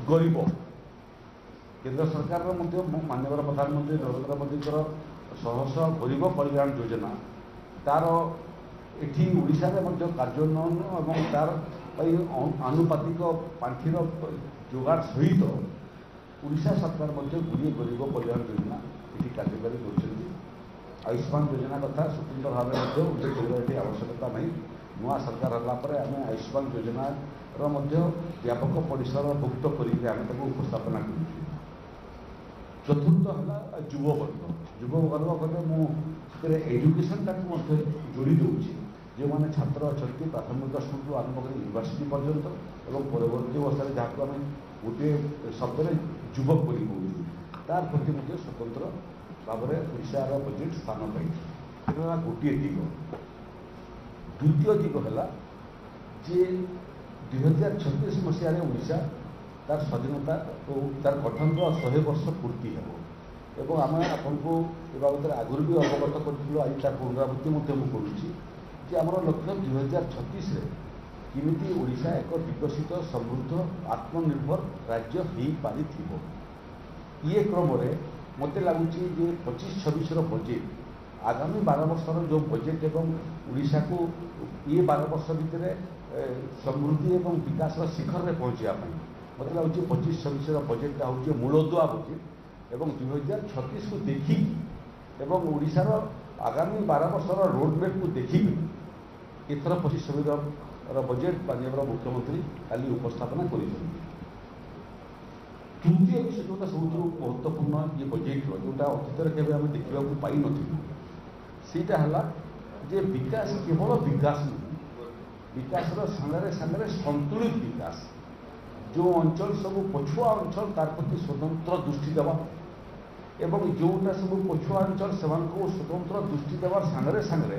गरीब केंद्र सरकार माननीय प्रधानमंत्री नरेंद्र मोदी सहस गरीब कल्याण योजना तार एठी ओडिशा रे मध्य कार्यान्वयन और तार आनुपातिक पांठिर जोगाड़ सहित ओडिशा सरकार मध्य गुड़िए गरीब कल्याण योजना ये कार्यकारी कर आयुष्मान योजना कथा स्वतंत्र भाव में उल्लेख करने आवश्यकता नहीं। नुआ सरकार है आम आयुष्मान योजना व्यापक परिसर भुक्त करके उपस्थापना कर। चतुर्थ है युववर्ग कहले मुझे एजुकेशन टाक जोड़ी दूसरी जो मैंने छात्र अच्छा प्राथमिक स्कूल आरंभ कर यूनिवर्सिटी पर्यंत और परवर्ती अवस्था जहाँ आम गोटे शब्द युवक तार प्रति स्वतंत्र भाव में ओडिशार बजेट स्थान पाई गोटे दिग। द्वितीय दिग है जे 2036 मसीह ओडिशा तार स्वाधीनता और तार गठन 100 वर्ष पूर्ति हो आम आपन को ए बाबद आगुरी भी अवगत करूँ आज तार पुनरावृत्ति करुँची आम लक्ष्य 2036 केमी ओडिशा एक विकसित समृद्ध आत्मनिर्भर राज्य हो पारि ये क्रम मत लगुच 25-26 बजेट आगामी 12 वर्षर जो बजेट एवं ओडिशा को ये 12 वर्ष भितर समृद्धि और विकास शिखर में पहुँचापी मत लगुच 25-26 बजेटा हूँ मूलदुआ बजेट एवं 2036 को देखी एवं ओडिशार आगामी 12 वर्षर रोडमैप को देखी एथर 25-26 बजेट माननीय मुख्यमंत्री काली उपस्थापना कर। तृतीय विषय जोटा सब महत्वपूर्ण ये बजेट जोटा अतीत केवल आम देखा पाई नईटा है जे विकास केवल विकास नहीं विकास सागर सागर संतुलित विकास जो अंचल सब पछुआ अंचल तार प्रति स्वतंत्र दृष्टि देवा एवं जोटा सब पछुआ अंचल से स्वतंत्र दृष्टि देवार सागर सागर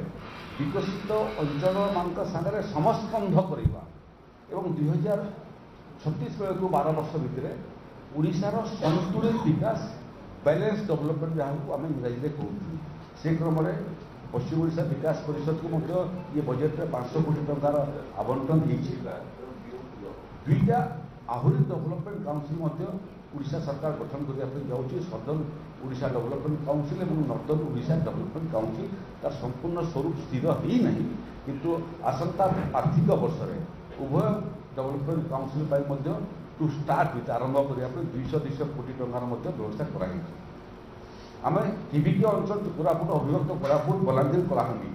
विकसित अंचल मान सागर समस्कंध करवा एवं 2036 बेलू 12 वर्ष भितर ओडिशार संतुलित विकास बैलेंस डेवलपमेंट जहाँ आम इंग्राजी में कहूँ से क्रम पश्चिम ओडिशा विकास परिषद को ये बजेट में 500 कोटी टंकार आवंटन दुईटा आहरी डेवलपमेंट काउंसिल ओडिशा सरकार गठन करने जाऊँगी सदर्न ओडिशा डेवलपमेंट काउंसिल और नॉर्दर्न ओडिशा डेवलपमेंट काउंसिल तार संपूर्ण स्वरूप स्थिर ही नहीं किंतु आसंता आर्थिक वर्ष उभय development council to start with आरंभ करने 200 कोटी टंकार व्यवस्था कराई आम केविक अंचल कोरापुट अभिभक्त कोरापुट बलांगीर कलाहांडी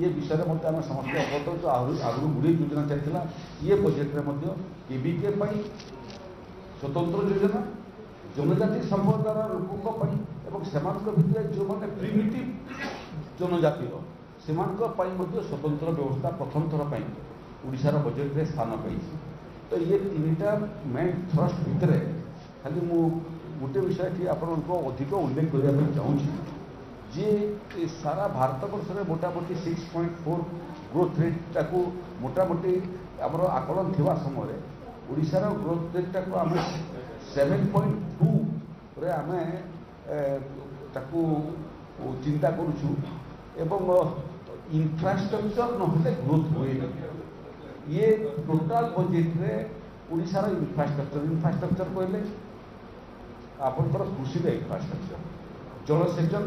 ये विषय में आम समस्त अवगत जो आगु गुड़े योजना चलता ये बजेट में केविके स्वतंत्र योजना जनजाति संप्रदायर लोकों से जो मैंने प्रिमिटिव जनजातिर से स्वतंत्र व्यवस्था प्रथम थर पर ओडिशार बजेट में स्थान पाई। तो ये 3टा मेन थ्रस्ट भितर खाली मु गोटे विषय आपको अधिक उल्लेख करने चाहूँगी जे सारा भारत वर्ष में मोटामोटी 6.4 ग्रोथ रेटा को मोटामोटी आम आकलन थिबा समय ओडिशार ग्रोथ रेटा को आम 7.2 रे आम चिंता करुचु एवं इंफ्रास्ट्रक्चर नहले ग्रोथ हुए ये टोटाल बजेट रे ओडिशार इंफ्रास्ट्रक्चर कहले आपंकर कृषि इंफ्रास्ट्रक्चर जलसेचन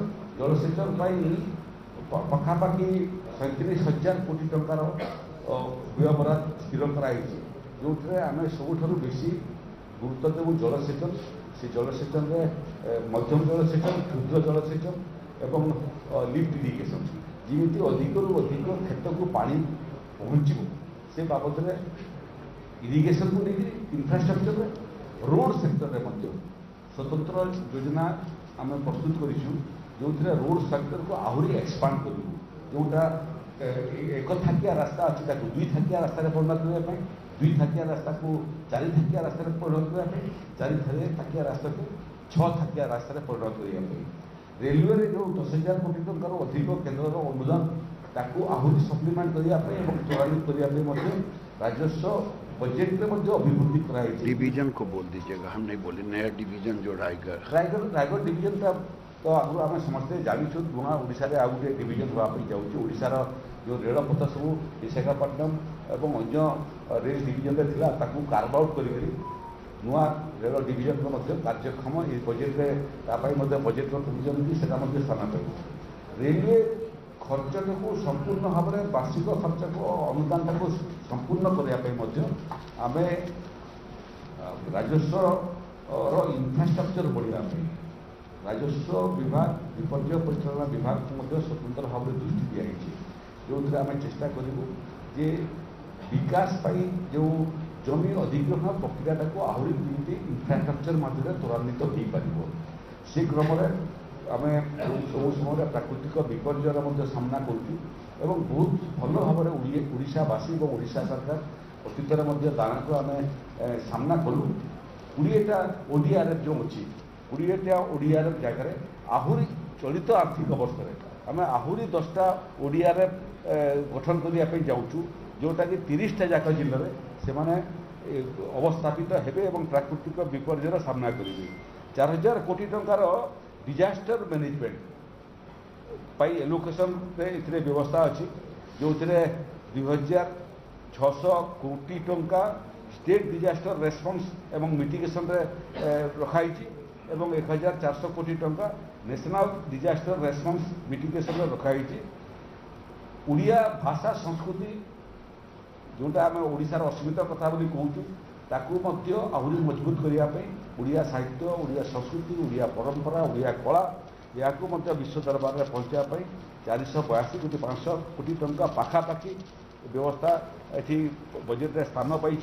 पखापाखि 37,000 कोटी टंकार व्ययबराद स्थिर कराई जो आम सबुठ बेसी गुरुत्व देव जलसेचन से जलसेचन मध्यम जलसेचन क्षुद्र जलसेचन एवं लिफ्ट इरिगेशन जमी अधिक अधिक क्षेत्र को पानी पहुँच से बाबद इरिगेशन को लेकर इंफ्रास्ट्रक्चर रोड सेक्टर में स्वतंत्र योजना आम प्रस्तुत करूँ जो रोड सेक्टर को आहरी एक्सपांड करूँ जोटा एक थाकिया रास्ता अच्छी 2 थाकिया रास्ता परिणत करने 2 थाकिया रास्ता को 4 थाकिया रास्ता परिणत करने 4 थाकिया रास्ता को 6 थाकिया रास्ता परिणत करने रेलवे जो 10,000 कोटी टंकार अधिक केन्द्र अनुदान ताकू आहरी सप्लीमेंट करने त्वरान्वित करने राजस्व बजेट में अभिवृद्धि कराई। डिवीजन को बोल दीजिएगा, हम नहीं बोले नया डिवीजन जो रायगढ़ डिवीजन तो आगु आम समस्ते जाचु नुआ ओडिशा रे आउ गोटे डिवीजन होगापी जाऊँगी ओडिशार जो रेलपथ सब विशाखापट्टनम और अन्य रेल डिवीजन था कार्व आउट कर नुआ रेल डिविजन कार्यक्षम ये बजेट बजेट प्रोविजन भी से स्थान पाइब रेलवे खर्च को संपूर्ण भाव में वार्षिक खर्च को अनुदान को संपूर्ण करने आम राजस्व इंफ्रास्ट्रक्चर बढ़ापी राजस्व विभाग विपर्य परिचालना विभाग को स्वतंत्र भाव में दृष्टि दिखाई जो आम चेष्टा करूँ जे विकास जो जमी अधिग्रहण प्रक्रिया को आहरी इंफ्रास्ट्रक्चर मध्य त्वरान्वित हो पार से क्रम आम सब समय प्राकृतिक विपर्यर सामना करुँ बहुत भल भाव में ओडिशावासी और ओडिशा सरकार अतीतर दाना को आम सामना कलु 20टा ओडीआरएफ जो अच्छी 20टा ओडीआरएफ जगह आहरी चलित आर्थिक वर्ष में आम आहरी 10टा ओडीआरएफ गठन करने जाऊँ जोटा कि 30टा जाक जिले में से अवस्थापित हेबे एवं प्राकृतिक विपर्यर सामना करेंगे 4000 कोटी टंकार डिजास्टर मैनेजमेंट पाई एलोकेशन इतने व्यवस्था अच्छी जो 2600 कोटी टंका स्टेट डिजास्टर रेस्पॉन्स एवं मिटिगेशन रे रखाई एवं 1400 कोटी टंका नेशनल डिजास्टर रेस्पॉन्स मिटिगेशन रे रखाई उड़िया भाषा संस्कृति जोटा आम ओडिशार अस्मिता कथा बोली कहूँ ताकू आहरी मजबूत करने उड़िया साहित्य उड़िया संस्कृति उड़िया परंपरा उड़िया कला या विश्व दरबार में पहुँचापी 482 कोटी 500 कोटी टंका पाखापाखि व्यवस्था ये बजेट रे स्थान पाई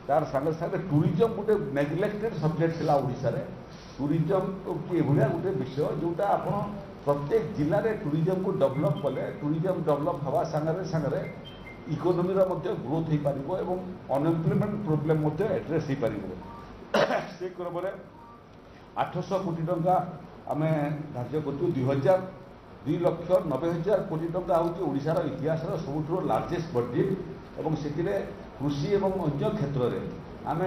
तार सागे सागे टूरिज्म गोटे नेग्लेक्टेड सब्जेक्ट था ओडिशा रे टूरिज्म ये गोटे विषय जोटा आप प्रत्येक जिले में टूरिज्म को डेवलप कले टूरिज्म डेवलप हवा सागे सागे इकोनोमी ग्रोथ हो पार और अनएम्प्लॉयमेंट प्रोब्लेम एड्रेस हो पार से क्रम 800 कोटी टंका आम धार्य कर 2,90,000 कोटी टंका हूँ ओडिशार इतिहास सबुठ लार्जेस्ट बजेट और से कृषि और अन्य क्षेत्र में आम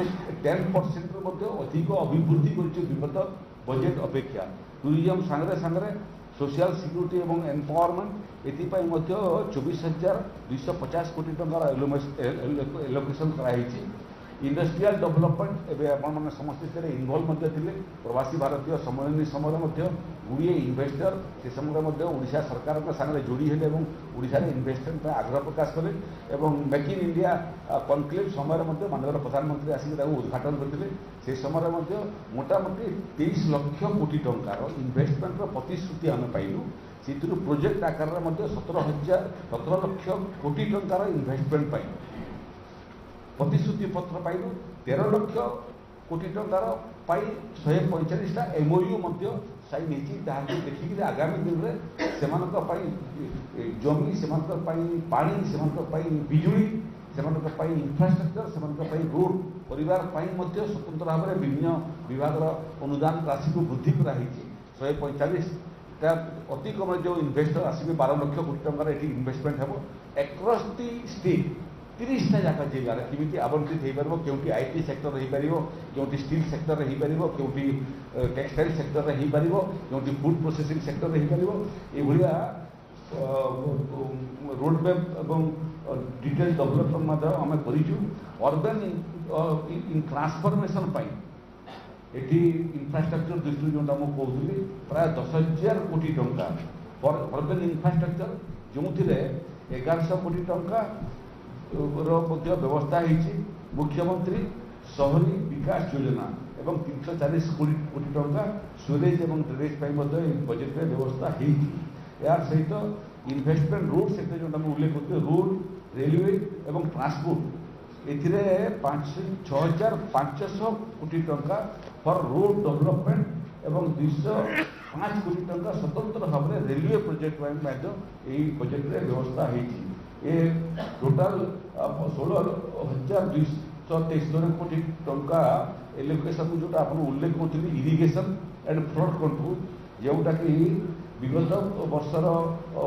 10% अधिक अभिवृद्धि कर बजेट अपेक्षा टूरिज्म सागरे सागरे सोशल सिक्यूरिटी और एम्पावरमेंट ये 24,250 कोटी टंकार एलोकेशन कराई इंडस्ट्रियल डेवलपमेंट एवं समस्त इनवल्व थे प्रवासी भारतीय सम्मेलन समय गुड़िए इन्वेस्टर से समय ओडिशा सरकार सागर जोड़ी हेले ओडिशा इन्वेस्टमेंट आग्रह प्रकाश कले मेक इन इंडिया कनक्लेव समय माननीय प्रधानमंत्री आसिक उद्घाटन करते से समय मोटामोटी 23 लाख कोटी टंकार इन्वेस्टमेंट प्रतिश्रुति आम पाइलु से प्रोजेक्ट आकार में 17 लाख कोटी टंकार इन्वेस्टमेंट पाइलु प्रतिश्रुति पत्र पाइलु 13 लाख कोटी टंकार 145टा एमओयू साइन होती देखिए आगामी दिन में से जमी से पानी से बिजुली से इंफ्रास्ट्रक्चर से रोड परिवार स्वतंत्र भाव में विभिन्न विभाग अनुदान राशि को वृद्धि कराई 145टा अति कम जो इन्वेस्टर आसवे 12 लाख कोटी टंकार ये इन्वेस्टमेंट हम एक्रॉस दी स्टेट 30टा जाक जिले में केमी आवंटित हो पार क्योंकि आईटी सेक्टर हो पार क्योंकि स्टील सेक्टर हो पार क्योंकि टेक्सटाइल सेक्टर हो पार क्योंकि फूड प्रोसेसिंग सेक्टर हो पार ये रोडमैप और डिटेल डेवलपमेंट आम करूँ अर्बन इन ट्रांसफॉर्मेशन ये इंफ्रास्ट्रक्चर दृष्टि जो कहूली प्राय 10,000 कोटी टंका फॉर अर्बन इंफ्रास्ट्रक्चर जो 1100 कोटी टंका व्यवस्था मुख्यमंत्री शहरी विकास योजना एवं 340 कोटी टंका स्टोरेज और ड्रेनेज बजेट में व्यवस्था यार सहित इन्वेस्टमेंट रोड सेक्टर जो उल्लेख करते रोड रेलवे और ट्रांसपोर्ट ए 6,500 कोटी टंका फॉर रोड डेवलपमेंट और 205 कोटी टंका स्वतंत्र भाव में रेलवे प्रोजेक्ट यही बजेट में व्यवस्था ये टोटाल 16,273 कोटी टंका एलोकेशन को जोटा आप उल्लेख करते इरिगेशन एंड फ्लड कंट्रोल जोटा कि विगत वर्षर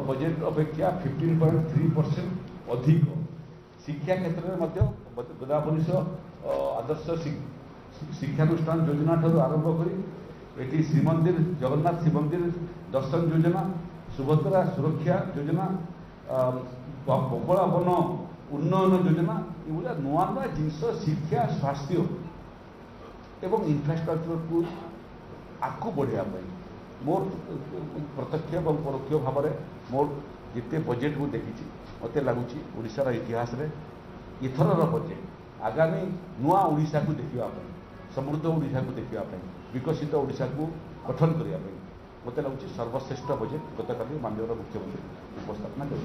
बजेट अपेक्षा 15.3% अधिक शिक्षा क्षेत्र में गोदावरीश आदर्श शिक्षानुष्ठान योजना ठार आरंभ कर श्रीमंदिर जगन्नाथ श्रीमंदिर दर्शन योजना सुभद्रा सुरक्षा योजना बकला वन उन्नयन योजना ये नुआ नुआ जिनस शिक्षा स्वास्थ्य ଏବଂ ଇନଫ୍ରାଷ୍ଟ୍ରକ୍ଚରକୁ ଆଗକୁ ବଢ଼ାଇବା मोर प्रत्यक्ष और परोक्ष भाव में मोर जिते बजेट को देखी मत लगुच ओडार इतिहास रे इथर बजेट आगामी नुआ ओडिशा को देखापी समृद्ध ओडिशा को देखापी विकसित ओडिशा को गठन करने मत लगुच सर्वश्रेष्ठ बजेट गतकाली माननीय मुख्यमंत्री उपस्थापना कर